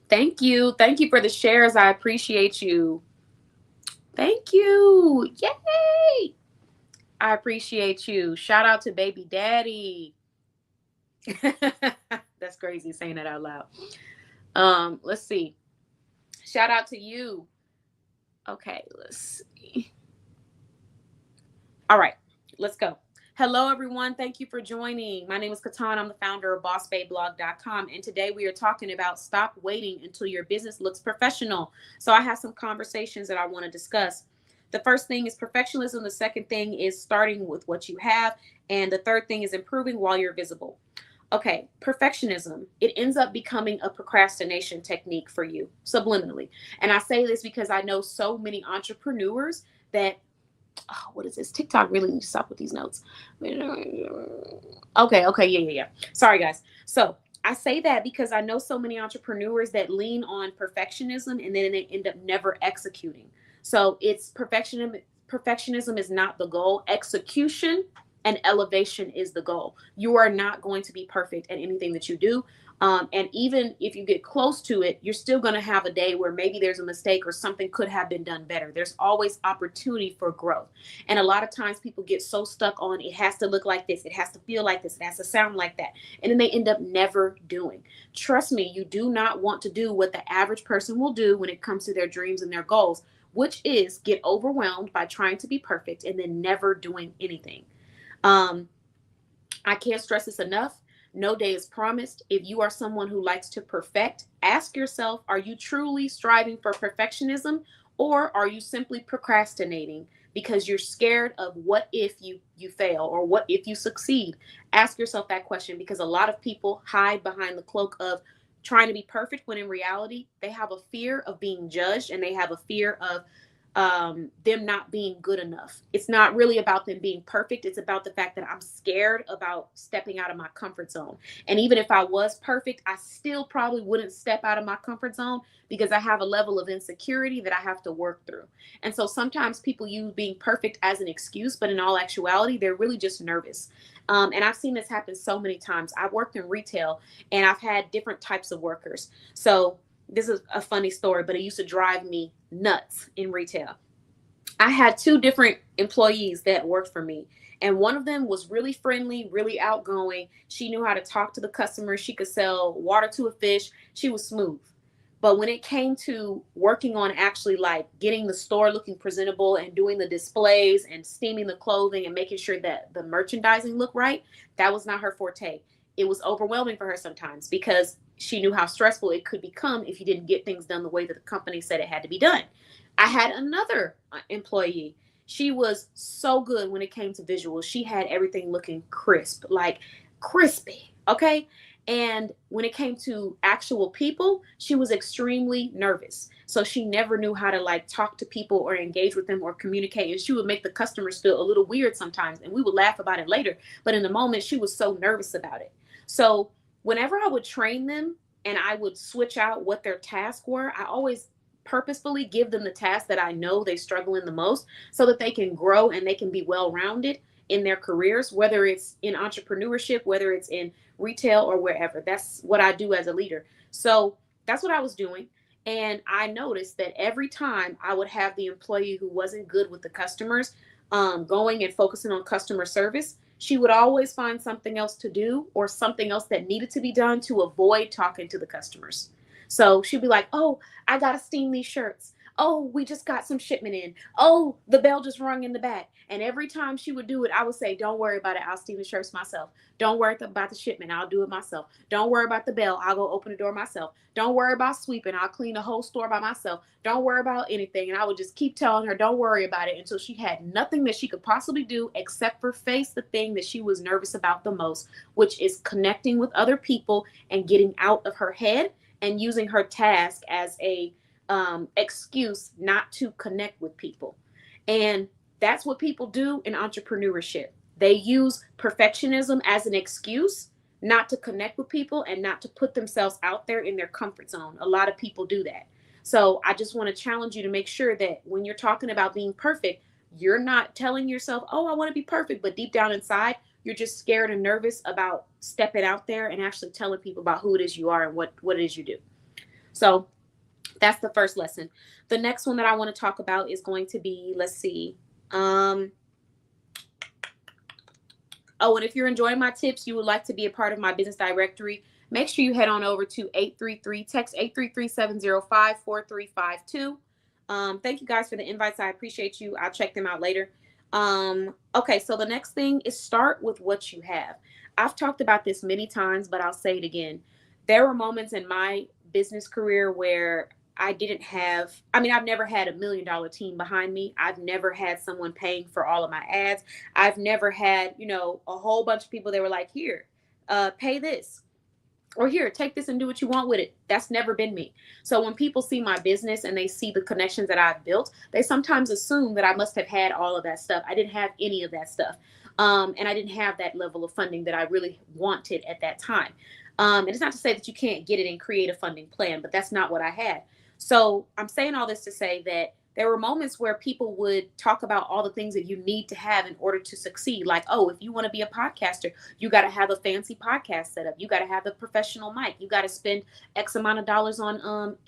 Thank you. Thank you for the shares. I appreciate you. Thank you. Yay. I appreciate you. Shout out to baby daddy. That's crazy saying that out loud. Let's see. Shout out to you. Okay, let's see. All right, let's go. Hello, everyone. Thank you for joining. My name is Katan. I'm the founder of BossBayBlog.com. And today we are talking about stop waiting until your business looks professional. So I have some conversations that I want to discuss. The first thing is perfectionism. The second thing is starting with what you have. And the third thing is improving while you're visible. Okay, perfectionism. It ends up becoming a procrastination technique for you subliminally. And I say this because I know so many entrepreneurs that what is this? TikTok really needs to stop with these notes. Okay, yeah. Sorry, guys. So I say that because I know so many entrepreneurs that lean on perfectionism and then they end up never executing. So it's perfectionism. Perfectionism is not the goal. Execution and elevation is the goal. You are not going to be perfect at anything that you do. And even if you get close to it, you're still going to have a day where maybe there's a mistake or something could have been done better. There's always opportunity for growth. And a lot of times people get so stuck on it has to look like this, it has to feel like this, it has to sound like that. And then they end up never doing. Trust me, you do not want to do what the average person will do when it comes to their dreams and their goals, which is get overwhelmed by trying to be perfect and then never doing anything. Um, I can't stress this enough. No day is promised. If you are someone who likes to perfect, ask yourself, are you truly striving for perfectionism or are you simply procrastinating because you're scared of what if you fail or what if you succeed? Ask yourself that question because a lot of people hide behind the cloak of trying to be perfect when in reality they have a fear of being judged and they have a fear of them not being good enough. It's not really about them being perfect. It's about the fact that I'm scared about stepping out of my comfort zone. And even if I was perfect, I still probably wouldn't step out of my comfort zone because I have a level of insecurity that I have to work through. And so sometimes people use being perfect as an excuse, but in all actuality, they're really just nervous. And I've seen this happen so many times. I've worked in retail and I've had different types of workers. So this is a funny story, but it used to drive me nuts in retail. I had two different employees that worked for me. And one of them was really friendly, really outgoing. She knew how to talk to the customers. She could sell water to a fish. She was smooth. But when it came to working on actually like getting the store looking presentable and doing the displays and steaming the clothing and making sure that the merchandising looked right, that was not her forte. It was overwhelming for her sometimes because she knew how stressful it could become if you didn't get things done the way that the company said it had to be done. I had another employee. She was so good when it came to visuals. She had everything looking crisp, like crispy. Okay. And when it came to actual people, she was extremely nervous. So she never knew how to like talk to people or engage with them or communicate. And she would make the customers feel a little weird sometimes. And we would laugh about it later. But in the moment, she was so nervous about it. So whenever I would train them and I would switch out what their tasks were, I always purposefully give them the tasks that I know they struggle in the most so that they can grow and they can be well rounded in their careers, whether it's in entrepreneurship, whether it's in retail or wherever. That's what I do as a leader. So that's what I was doing. And I noticed that every time I would have the employee who wasn't good with the customers going and focusing on customer service, she would always find something else to do or something else that needed to be done to avoid talking to the customers. So she'd be like, oh, I got to steam these shirts. Oh, we just got some shipment in. Oh, the bell just rung in the back. And every time she would do it, I would say, don't worry about it. I'll steam the shirts myself. Don't worry about the shipment. I'll do it myself. Don't worry about the bell. I'll go open the door myself. Don't worry about sweeping. I'll clean the whole store by myself. Don't worry about anything. And I would just keep telling her, don't worry about it until she had nothing that she could possibly do except for face the thing that she was nervous about the most, which is connecting with other people and getting out of her head and using her task as a excuse not to connect with people. And that's what people do in entrepreneurship. They use perfectionism as an excuse not to connect with people and not to put themselves out there in their comfort zone. A lot of people do that. So I just want to challenge you to make sure that when you're talking about being perfect, you're not telling yourself, oh, I want to be perfect. But deep down inside, you're just scared and nervous about stepping out there and actually telling people about who it is you are and what it is you do. So that's the first lesson. The next one that I want to talk about is going to be, let's see. Oh, and if you're enjoying my tips, you would like to be a part of my business directory, make sure you head on over to 833, text 833-705-4352. Thank you guys for the invites. I appreciate you. I'll check them out later. Okay, so the next thing is start with what you have. I've talked about this many times, but I'll say it again. There were moments in my business career where I didn't have, I mean, I've never had $1 million team behind me. I've never had someone paying for all of my ads. I've never had, a whole bunch of people that were like, here, pay this, or here, take this and do what you want with it. That's never been me. So when people see my business and they see the connections that I've built, they sometimes assume that I must have had all of that stuff. I didn't have any of that stuff. And I didn't have that level of funding that I really wanted at that time. And it's not to say that you can't get it and create a funding plan, but that's not what I had. So I'm saying all this to say that there were moments where people would talk about all the things that you need to have in order to succeed. Like, oh, if you want to be a podcaster, you got to have a fancy podcast setup. You got to have a professional mic. You got to spend X amount of dollars on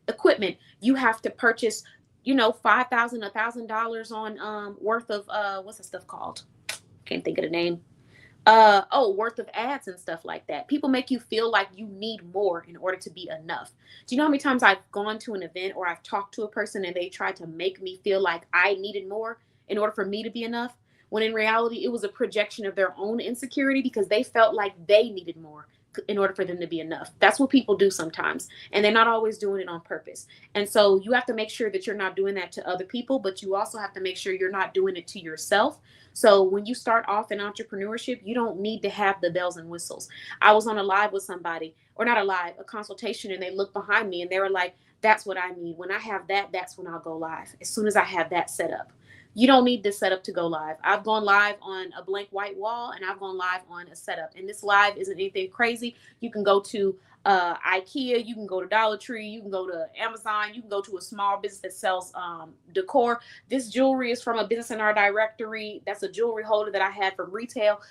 equipment. You have to purchase, $5,000, $1,000 on worth of what's the stuff called? Can't think of the name. Worth of ads and stuff like that. People make you feel like you need more in order to be enough. Do you know how many times I've gone to an event or I've talked to a person and they tried to make me feel like I needed more in order for me to be enough? When in reality, it was a projection of their own insecurity because they felt like they needed more in order for them to be enough. That's what people do sometimes. And they're not always doing it on purpose. And so you have to make sure that you're not doing that to other people, but you also have to make sure you're not doing it to yourself. So when you start off in entrepreneurship, you don't need to have the bells and whistles. I was on a live with somebody, or not a live, a consultation, and they looked behind me and they were like, that's what I need. When I have that, that's when I'll go live. As soon as I have that set up. You don't need this setup to go live. I've gone live on a blank white wall and I've gone live on a setup. And this live isn't anything crazy. You can go to IKEA, you can go to Dollar Tree, you can go to Amazon, you can go to a small business that sells decor. This jewelry is from a business in our directory. That's a jewelry holder that I had from retail.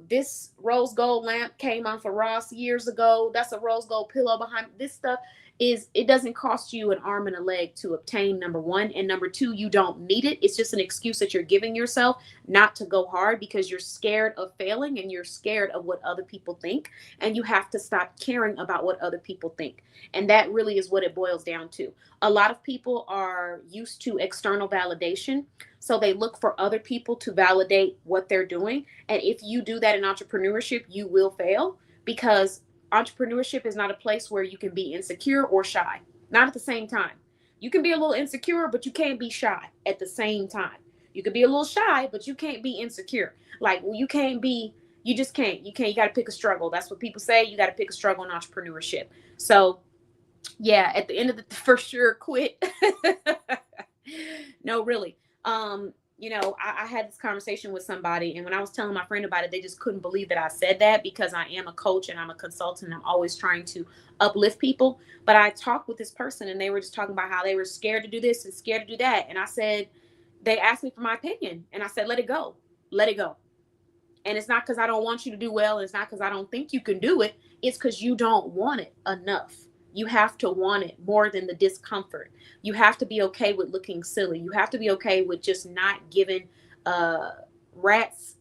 This rose gold lamp came off of Ross years ago. That's a rose gold pillow behind this stuff. It doesn't cost you an arm and a leg to obtain, number one. And number two, you don't need it. It's just an excuse that you're giving yourself not to go hard because you're scared of failing and you're scared of what other people think. And you have to stop caring about what other people think. And that really is what it boils down to. A lot of people are used to external validation. So they look for other people to validate what they're doing. And if you do that in entrepreneurship, you will fail because entrepreneurship is not a place where you can be insecure or shy. Not at the same time. You can be a little insecure, but you can't be shy at the same time. You can be a little shy, but you can't be insecure. Like, well, you just can't. You got to pick a struggle. That's what people say. You got to pick a struggle in entrepreneurship. So, yeah, at the end of the for sure quit. No, really. I had this conversation with somebody, and when I was telling my friend about it, they just couldn't believe that I said that because I am a coach and I'm a consultant. I'm always trying to uplift people. But I talked with this person and they were just talking about how they were scared to do this and scared to do that. And I said, they asked me for my opinion. And I said, let it go. Let it go. And it's not because I don't want you to do well. And it's not because I don't think you can do it. It's because you don't want it enough. You have to want it more than the discomfort. You have to be okay with looking silly. You have to be okay with just not giving rats,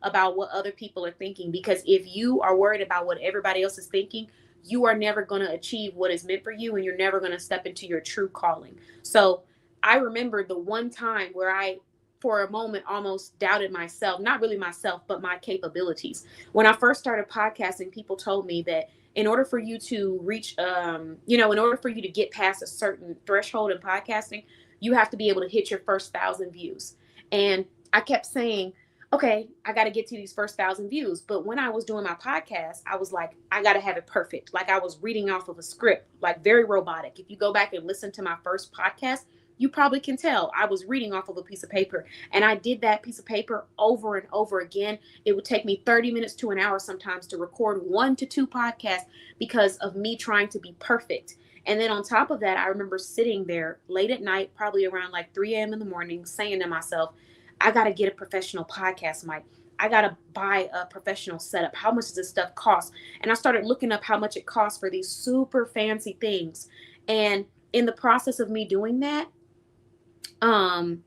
about what other people are thinking. Because if you are worried about what everybody else is thinking, you are never going to achieve what is meant for you, and you're never going to step into your true calling. So I remember the one time where I, for a moment, almost doubted myself, not really myself, but my capabilities. When I first started podcasting, people told me that in order for you to reach, in order for you to get past a certain threshold in podcasting, you have to be able to hit your first 1,000 views. And I kept saying, okay, I got to get to these first 1,000 views. But when I was doing my podcast, I was like, I got to have it perfect. Like I was reading off of a script, like very robotic. If you go back and listen to my first podcast, you probably can tell I was reading off of a piece of paper, and I did that piece of paper over and over again. It would take me 30 minutes to an hour sometimes to record 1 to 2 podcasts because of me trying to be perfect. And then on top of that, I remember sitting there late at night, probably around like 3 a.m. in the morning, saying to myself, I got to get a professional podcast mic. I got to buy a professional setup. How much does this stuff cost? And I started looking up how much it costs for these super fancy things. And in the process of me doing that, um,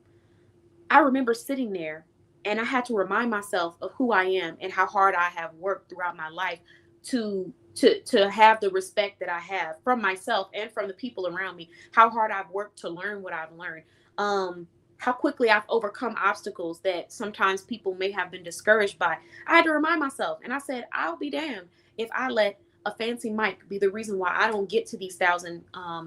I remember sitting there and I had to remind myself of who I am and how hard I have worked throughout my life to have the respect that I have from myself and from the people around me. How hard I've worked to learn what I've learned. How quickly I've overcome obstacles that sometimes people may have been discouraged by. I had to remind myself, and I said, I'll be damned if I let a fancy mic be the reason why I don't get to these 1,000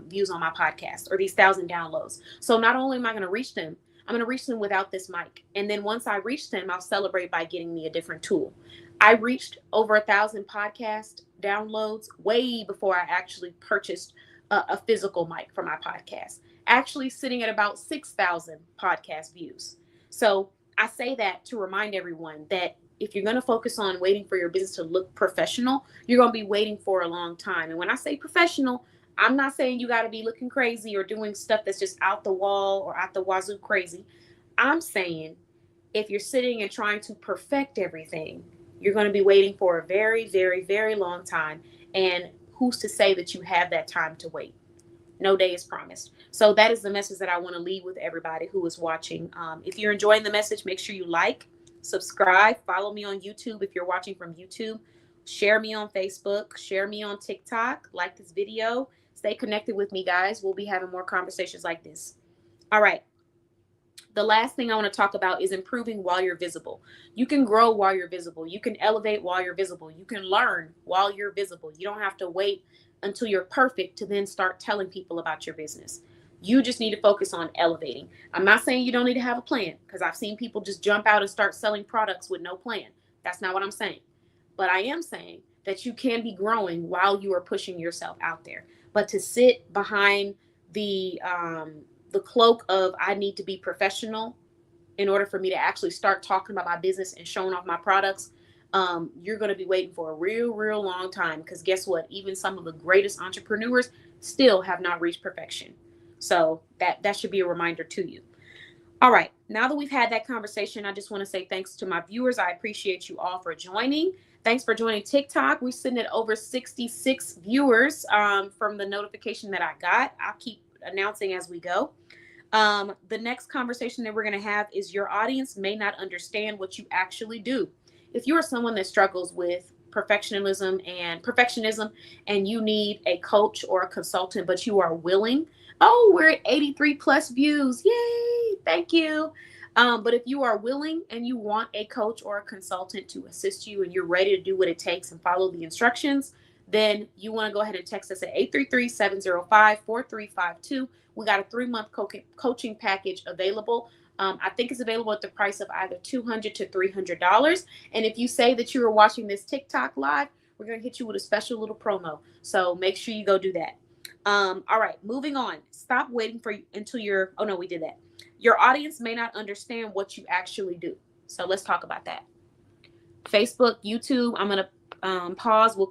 views on my podcast or these 1,000 downloads. So not only am I going to reach them, I'm going to reach them without this mic. And then once I reach them, I'll celebrate by getting me a different tool. I reached over 1,000 podcast downloads way before I actually purchased a physical mic for my podcast, actually sitting at about 6,000 podcast views. So I say that to remind everyone that if you're going to focus on waiting for your business to look professional, you're going to be waiting for a long time. And when I say professional, I'm not saying you got to be looking crazy or doing stuff that's just out the wall or out the wazoo crazy. I'm saying if you're sitting and trying to perfect everything, you're going to be waiting for a very, very, very long time. And who's to say that you have that time to wait? No day is promised. So that is the message that I want to leave with everybody who is watching. If you're enjoying the message, make sure you like, subscribe, follow me on YouTube if you're watching from YouTube. Share me on Facebook, share me on TikTok, like this video. Stay connected with me, guys. We'll be having more conversations like this. All right. The last thing I want to talk about is improving while you're visible. You can grow while you're visible. You can elevate while you're visible. You can learn while you're visible. You don't have to wait until you're perfect to then start telling people about your business. You just need to focus on elevating. I'm not saying you don't need to have a plan, because I've seen people just jump out and start selling products with no plan. That's not what I'm saying. But I am saying that you can be growing while you are pushing yourself out there. But to sit behind the cloak of I need to be professional in order for me to actually start talking about my business and showing off my products, you're going to be waiting for a real, real long time. Because guess what? Even some of the greatest entrepreneurs still have not reached perfection. So that should be a reminder to you. All right. Now that we've had that conversation, I just want to say thanks to my viewers. I appreciate you all for joining. Thanks for joining TikTok. We're sitting at over 66 viewers from the notification that I got. I'll keep announcing as we go. The next conversation that we're going to have is your audience may not understand what you actually do. If you are someone that struggles with perfectionism and you need a coach or a consultant, but you are willing, we're at 83 plus views. Yay. Thank you. But if you are willing and you want a coach or a consultant to assist you and you're ready to do what it takes and follow the instructions, then you want to go ahead and text us at 833-705-4352. We got a 3-month coaching package available. I think it's available at the price of either $200 to $300. And if you say that you are watching this TikTok live, we're going to hit you with a special little promo. So make sure you go do that. All right, moving on. Stop waiting until we did that. Your audience may not understand what you actually do. So let's talk about that. Facebook, YouTube, I'm going to pause. We'll